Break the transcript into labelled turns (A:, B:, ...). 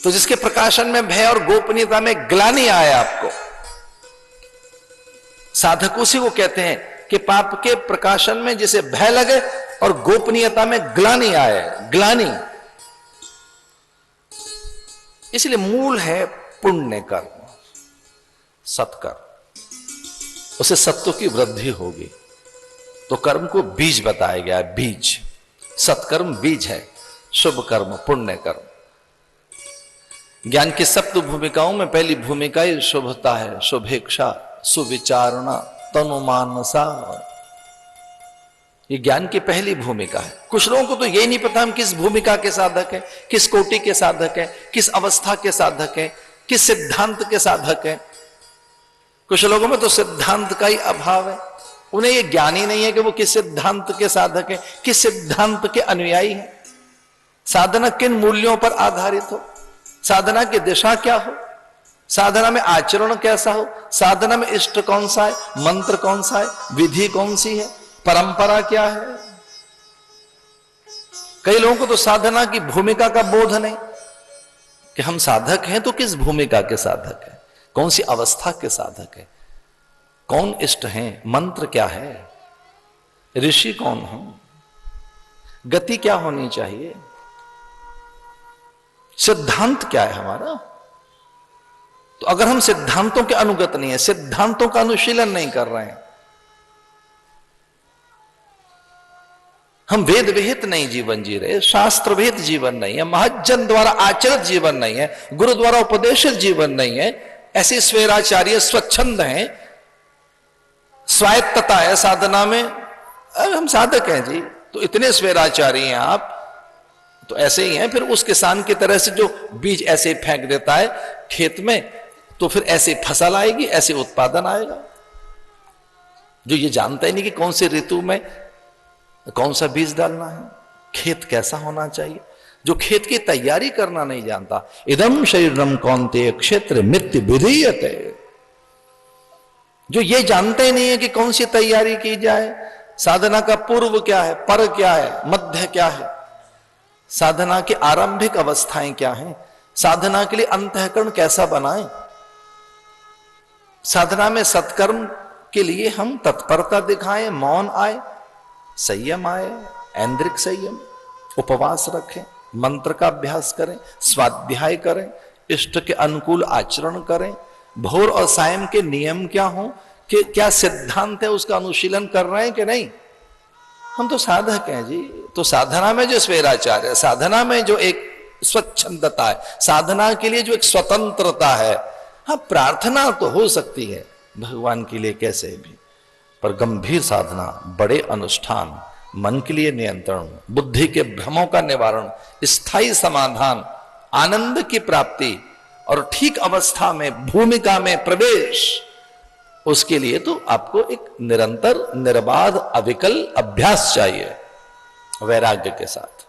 A: तो जिसके प्रकाशन में भय और गोपनीयता में ग्लानि आए आपको, साधक उसी को कहते हैं कि पाप के प्रकाशन में जिसे भय लगे और गोपनीयता में ग्लानि आए। ग्लानि इसलिए मूल है पुण्य कर्म, सत्कर्म, उसे सत्व की वृद्धि होगी। तो कर्म को बीज बताया गया है, बीज। सत्कर्म बीज है, शुभ कर्म पुण्य कर्म। ज्ञान की सप्त भूमिकाओं में पहली भूमिका ही शुभता है, शुभेच्छा, सुविचारणा, तनुमानसा। ये ज्ञान की पहली भूमिका है। कुछ लोगों को तो ये नहीं पता हम किस भूमिका के साधक हैं, किस कोटि के साधक हैं, किस अवस्था के साधक हैं, किस सिद्धांत के साधक हैं। कुछ लोगों में तो सिद्धांत का ही अभाव है, उन्हें ये ज्ञान ही नहीं है कि वो किस सिद्धांत के साधक हैं, किस सिद्धांत के अनुयायी हैं। साधना किन मूल्यों पर आधारित हो, साधना की दिशा क्या हो, साधना में आचरण कैसा हो, साधना में इष्ट कौन सा है, मंत्र कौन सा है, विधि कौन सी है, परंपरा क्या है। कई लोगों को तो साधना की भूमिका का बोध नहीं कि हम साधक हैं तो किस भूमिका के साधक हैं, कौन सी अवस्था के साधक हैं, कौन इष्ट हैं, मंत्र क्या है, ऋषि कौन हो, गति क्या होनी चाहिए, सिद्धांत क्या है हमारा। तो अगर हम सिद्धांतों के अनुगत नहीं है, सिद्धांतों का अनुशीलन नहीं कर रहे हैं, हम वेद विहित नहीं जीवन जी रहे, शास्त्र विहित जीवन नहीं है, महज्जन द्वारा आचरित जीवन नहीं है, गुरु द्वारा उपदेशित जीवन नहीं है, ऐसे स्वेराचार्य स्वच्छंद हैं, स्वायत्तता है साधना में। अरे हम साधक हैं जी, तो इतने स्वेराचार्य हैं आप, तो ऐसे ही हैं। फिर उस किसान की तरह से जो बीज ऐसे ही फेंक देता है खेत में, तो फिर ऐसे फसल आएगी, ऐसे उत्पादन आएगा। जो ये जानता ही नहीं कि कौन सी ऋतु में कौन सा बीज डालना है, खेत कैसा होना चाहिए, जो खेत की तैयारी करना नहीं जानता। इदम शरीरम कौन्तेय क्षेत्र मृत्यु विधीयते, जो ये जानते ही नहीं है कि कौन सी तैयारी की जाए, साधना का पूर्व क्या है, पर क्या है, मध्य क्या है, साधना की आरंभिक अवस्थाएं क्या हैं, साधना के लिए अंतःकरण कैसा बनाएं। साधना में सत्कर्म के लिए हम तत्परता दिखाएं, मौन आए, संयम आए, ऐन्द्रिक संयम, उपवास रखें, मंत्र का अभ्यास करें, स्वाध्याय करें, इष्ट के अनुकूल आचरण करें, भोर और सायं के नियम क्या हो, कि क्या सिद्धांत है उसका अनुशीलन कर रहे हैं कि नहीं। हम तो साधक हैं जी। तो साधना में जो स्वेराचार है, साधना में जो एक स्वच्छंदता है, साधना के लिए जो एक स्वतंत्रता है, हाँ प्रार्थना तो हो सकती है भगवान के लिए कैसे भी, पर गंभीर साधना, बड़े अनुष्ठान, मन के लिए नियंत्रण, बुद्धि के भ्रमों का निवारण, स्थायी समाधान, आनंद की प्राप्ति और ठीक अवस्था में भूमिका में प्रवेश, उसके लिए तो आपको एक निरंतर निर्बाध अविकल अभ्यास चाहिए वैराग्य के साथ।